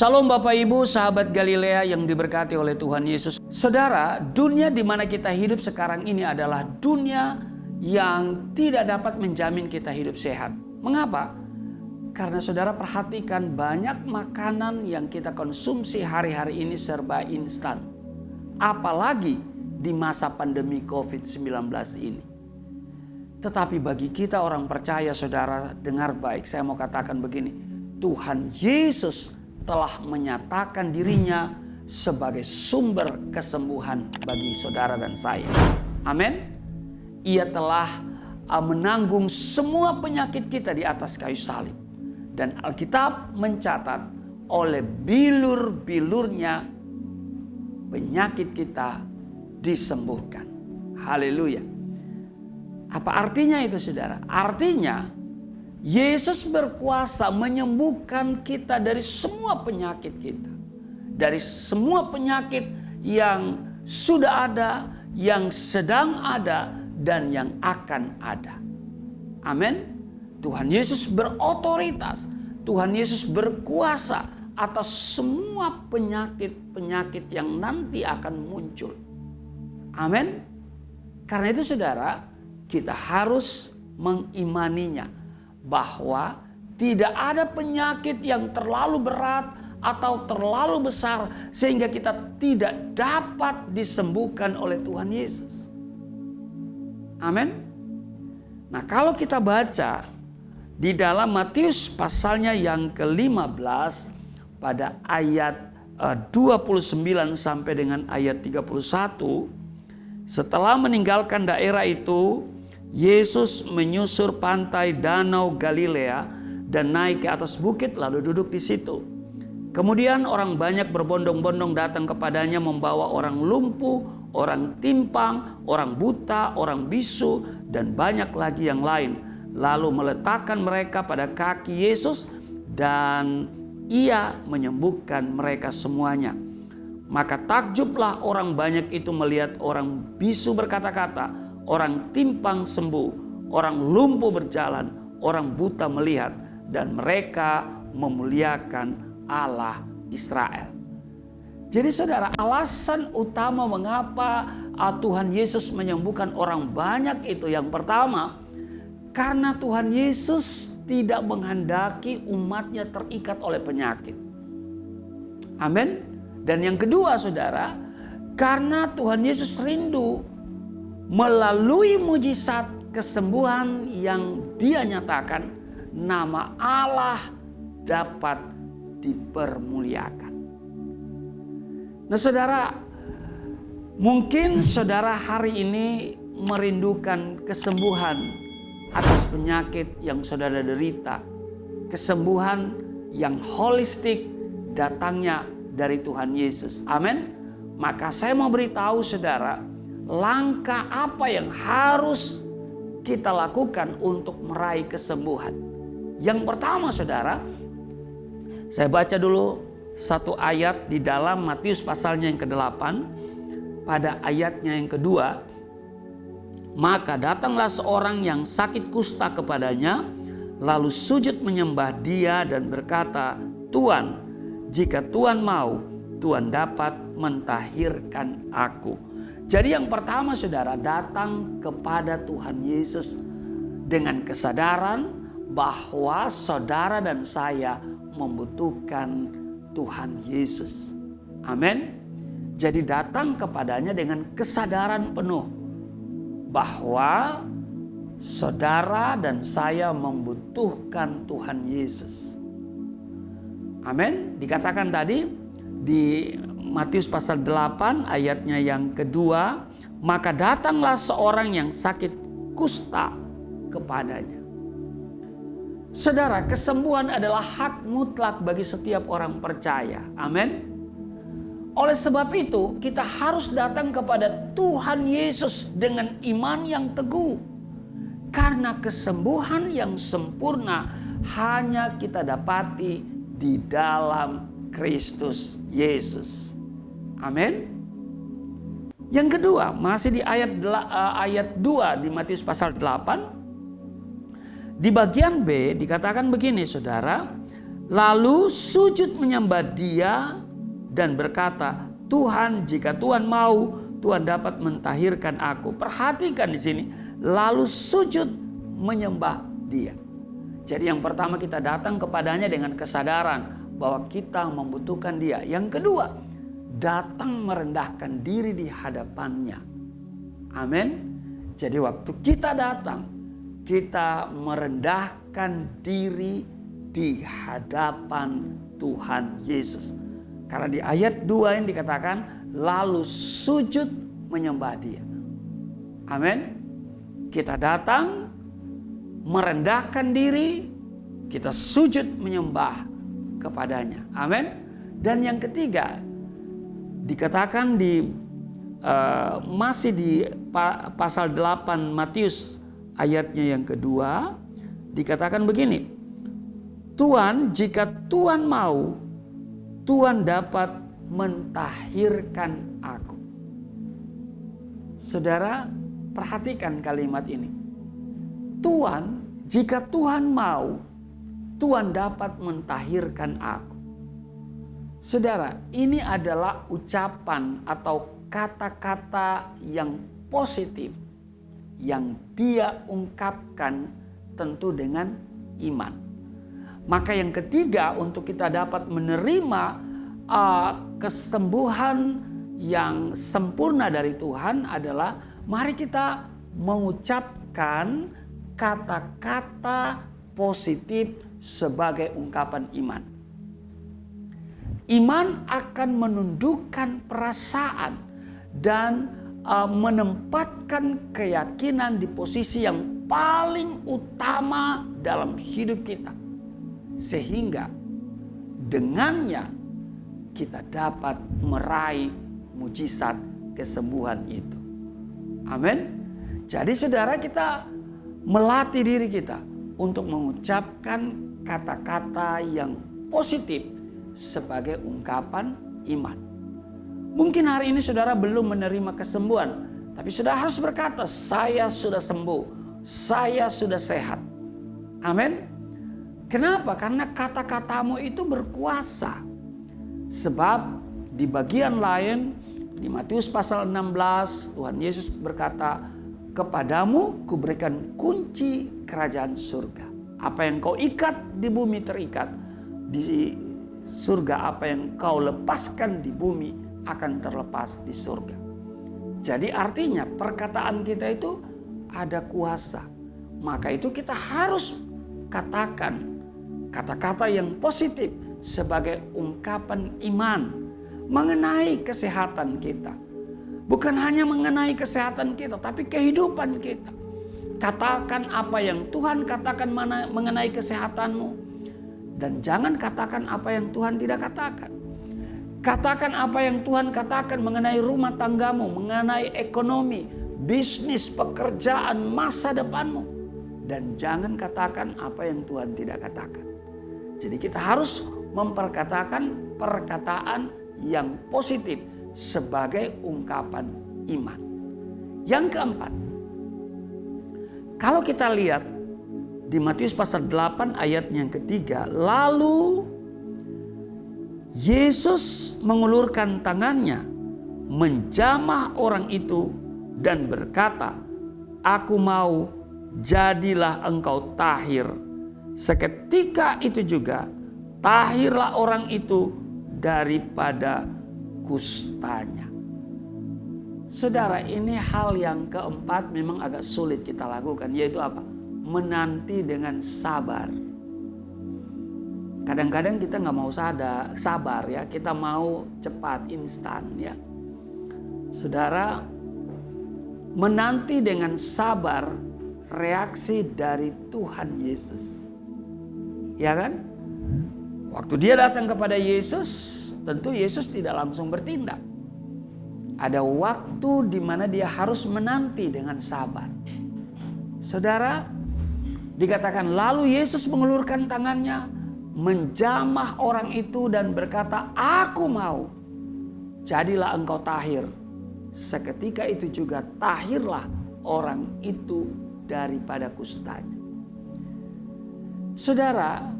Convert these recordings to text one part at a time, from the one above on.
Shalom Bapak Ibu, sahabat Galilea yang diberkati oleh Tuhan Yesus. Saudara, dunia di mana kita hidup sekarang ini adalah dunia yang tidak dapat menjamin kita hidup sehat. Mengapa? Karena saudara perhatikan banyak makanan yang kita konsumsi hari-hari ini serba instan. Apalagi di masa pandemi COVID-19 ini. Tetapi bagi kita orang percaya, saudara dengar baik, saya mau katakan begini. Tuhan Yesus telah menyatakan dirinya sebagai sumber kesembuhan bagi saudara dan saya. Amin. Ia telah menanggung semua penyakit kita di atas kayu salib. Dan Alkitab mencatat oleh bilur-bilurnya penyakit kita disembuhkan. Haleluya. Apa artinya itu, saudara? Artinya Yesus berkuasa menyembuhkan kita dari semua penyakit kita. Dari semua penyakit yang sudah ada, yang sedang ada, dan yang akan ada. Amin. Tuhan Yesus berotoritas. Tuhan Yesus berkuasa atas semua penyakit-penyakit yang nanti akan muncul. Amin. Karena itu saudara, kita harus mengimaninya. Bahwa tidak ada penyakit yang terlalu berat atau terlalu besar sehingga kita tidak dapat disembuhkan oleh Tuhan Yesus. Amin. Nah, kalau kita baca di dalam Matius pasalnya yang ke-15 pada ayat 29 sampai dengan ayat 31, setelah meninggalkan daerah itu, Yesus menyusur pantai Danau Galilea dan naik ke atas bukit lalu duduk di situ. Kemudian orang banyak berbondong-bondong datang kepadanya membawa orang lumpuh, orang timpang, orang buta, orang bisu, dan banyak lagi yang lain. Lalu meletakkan mereka pada kaki Yesus dan ia menyembuhkan mereka semuanya. Maka takjublah orang banyak itu melihat orang bisu berkata-kata, orang timpang sembuh, orang lumpuh berjalan, orang buta melihat, dan mereka memuliakan Allah Israel. Jadi saudara, alasan utama mengapa Tuhan Yesus menyembuhkan orang banyak itu, yang pertama, karena Tuhan Yesus tidak menghendaki umatnya terikat oleh penyakit. Amin. Dan yang kedua saudara, karena Tuhan Yesus rindu melalui mujizat kesembuhan yang Dia nyatakan, nama Allah dapat dipermuliakan. Nah saudara, mungkin saudara hari ini merindukan kesembuhan atas penyakit yang saudara derita. Kesembuhan yang holistik datangnya dari Tuhan Yesus. Amin. Maka saya mau beritahu saudara, langkah apa yang harus kita lakukan untuk meraih kesembuhan. Yang pertama saudara, saya baca dulu satu ayat di dalam Matius pasalnya yang ke-8. Pada ayatnya yang kedua, maka datanglah seorang yang sakit kusta kepadanya, lalu sujud menyembah dia dan berkata, Tuan, jika Tuan mau, Tuan dapat mentahirkan aku. Jadi yang pertama saudara, datang kepada Tuhan Yesus dengan kesadaran bahwa saudara dan saya membutuhkan Tuhan Yesus. Amin. Jadi datang kepadanya dengan kesadaran penuh bahwa saudara dan saya membutuhkan Tuhan Yesus. Amin. Dikatakan tadi di Matius pasal 8 ayatnya yang kedua, maka datanglah seorang yang sakit kusta kepadanya. Saudara, kesembuhan adalah hak mutlak bagi setiap orang percaya. Amin. Oleh sebab itu, kita harus datang kepada Tuhan Yesus dengan iman yang teguh. Karena kesembuhan yang sempurna hanya kita dapati di dalam Kristus Yesus. Amin. Yang kedua, masih di ayat 2 di Matius pasal 8. Di bagian B dikatakan begini saudara. lalu sujud menyembah Dia dan berkata, Tuhan, jika Tuhan mau, Tuhan dapat mentahirkan aku. Perhatikan di sini, lalu sujud menyembah Dia. Jadi yang pertama, kita datang kepadanya dengan kesadaran bahwa kita membutuhkan Dia. Yang kedua, datang merendahkan diri di hadapannya. Amin. Jadi waktu kita datang, kita merendahkan diri di hadapan Tuhan Yesus. Karena di ayat 2 yang dikatakan, lalu sujud menyembah Dia. Amin. Kita datang, merendahkan diri, kita sujud menyembah kepadanya. Amin. Dan yang ketiga, dikatakan masih di pasal 8 Matius ayatnya yang kedua, dikatakan begini, Tuhan, jika Tuhan mau, Tuhan dapat mentahirkan aku. Saudara, perhatikan kalimat ini. Tuhan, jika Tuhan mau, Tuhan dapat mentahirkan aku. Saudara, ini adalah ucapan atau kata-kata yang positif yang Dia ungkapkan tentu dengan iman. Maka yang ketiga, untuk kita dapat menerima kesembuhan yang sempurna dari Tuhan adalah mari kita mengucapkan kata-kata positif sebagai ungkapan iman. Iman akan menundukkan perasaan dan menempatkan keyakinan di posisi yang paling utama dalam hidup kita. Sehingga dengannya kita dapat meraih mujizat kesembuhan itu. Amin. Jadi saudara, kita melatih diri kita untuk mengucapkan kata-kata yang positif sebagai ungkapan iman. Mungkin hari ini saudara belum menerima kesembuhan, tapi saudara harus berkata, saya sudah sembuh, saya sudah sehat. Amin. Kenapa? Karena kata-katamu itu berkuasa. Sebab di bagian lain, di Matius pasal 16, Tuhan Yesus berkata, kepadamu kuberikan kunci kerajaan surga. Apa yang kau ikat di bumi terikat di surga, apa yang kau lepaskan di bumi akan terlepas di surga. Jadi artinya perkataan kita itu ada kuasa. Maka itu kita harus katakan kata-kata yang positif sebagai ungkapan iman mengenai kesehatan kita. Bukan hanya mengenai kesehatan kita, tapi kehidupan kita. Katakan apa yang Tuhan katakan mengenai kesehatanmu. Dan jangan katakan apa yang Tuhan tidak katakan. Katakan apa yang Tuhan katakan mengenai rumah tanggamu, mengenai ekonomi, bisnis, pekerjaan, masa depanmu. Dan jangan katakan apa yang Tuhan tidak katakan. Jadi kita harus memperkatakan perkataan yang positif sebagai ungkapan iman. Yang keempat, kalau kita lihat di Matius pasal 8 ayat yang ketiga, lalu Yesus mengulurkan tangannya, menjamah orang itu dan berkata, aku mau, jadilah engkau tahir. Seketika itu juga tahirlah orang itu daripada kustanya. Saudara, ini hal yang keempat memang agak sulit kita lakukan, yaitu apa? Menanti dengan sabar. Kadang-kadang kita nggak mau sabar ya, kita mau cepat, instan ya. Saudara, menanti dengan sabar reaksi dari Tuhan Yesus. Ya kan? Waktu dia datang kepada Yesus, tentu Yesus tidak langsung bertindak. Ada waktu di mana dia harus menanti dengan sabar. Saudara, dikatakan lalu Yesus mengulurkan tangannya, menjamah orang itu dan berkata, aku mau, jadilah engkau tahir. Seketika itu juga tahirlah orang itu daripada kustanya. Saudara,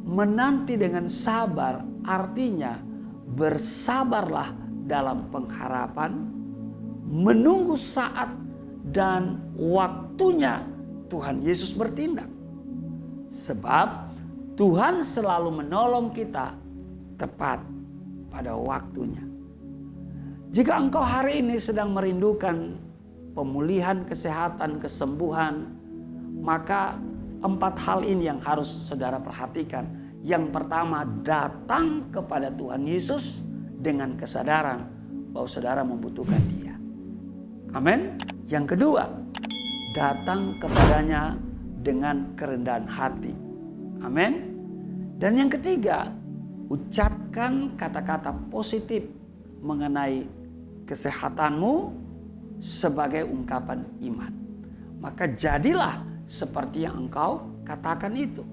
menanti dengan sabar artinya bersabarlah dalam pengharapan, menunggu saat dan waktunya Tuhan Yesus bertindak. Sebab Tuhan selalu menolong kita tepat pada waktunya. Jika engkau hari ini sedang merindukan pemulihan, kesehatan, kesembuhan, maka 4 hal ini yang harus saudara perhatikan. Yang pertama, datang kepada Tuhan Yesus dengan kesadaran bahwa saudara membutuhkan Dia. Amin. Yang kedua, datang kepadanya dengan kerendahan hati. Amin. Dan yang ketiga, ucapkan kata-kata positif mengenai kesehatanmu sebagai ungkapan iman. Maka jadilah seperti yang engkau katakan itu.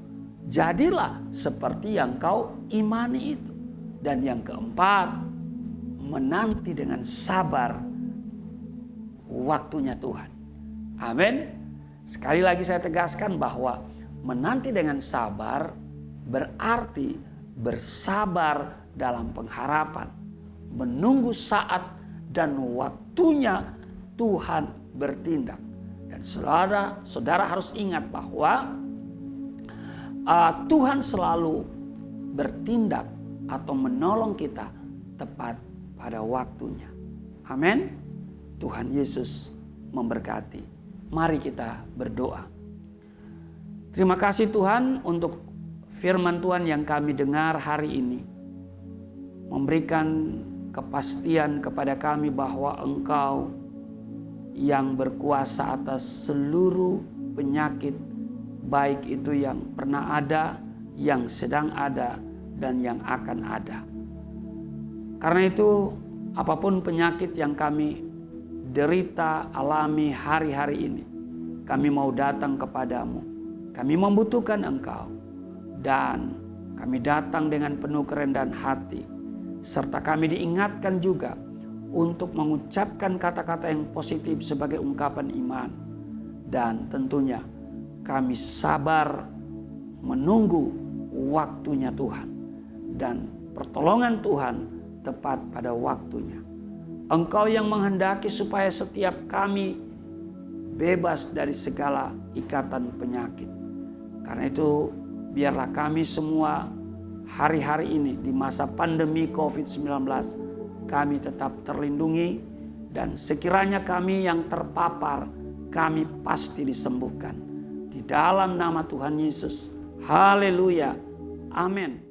Jadilah seperti yang engkau imani itu. Dan yang keempat, menanti dengan sabar waktunya Tuhan. Amin. Sekali lagi saya tegaskan bahwa menanti dengan sabar berarti bersabar dalam pengharapan, menunggu saat dan waktunya Tuhan bertindak. Dan saudara harus ingat bahwa Tuhan selalu bertindak atau menolong kita tepat pada waktunya. Amin. Tuhan Yesus memberkati. Mari kita berdoa. Terima kasih Tuhan untuk firman Tuhan yang kami dengar hari ini. Memberikan kepastian kepada kami bahwa Engkau yang berkuasa atas seluruh penyakit, baik itu yang pernah ada, yang sedang ada, dan yang akan ada. Karena itu apapun penyakit yang kami derita, alami hari-hari ini, kami mau datang kepadamu. Kami membutuhkan Engkau. Dan kami datang dengan penuh kerendahan hati. Serta kami diingatkan juga untuk mengucapkan kata-kata yang positif sebagai ungkapan iman. Dan tentunya kami sabar menunggu waktunya Tuhan. Dan pertolongan Tuhan tepat pada waktunya. Engkau yang menghendaki supaya setiap kami bebas dari segala ikatan penyakit. Karena itu biarlah kami semua hari-hari ini di masa pandemi COVID-19 kami tetap terlindungi, dan sekiranya kami yang terpapar kami pasti disembuhkan. Di dalam nama Tuhan Yesus. Haleluya. Amin.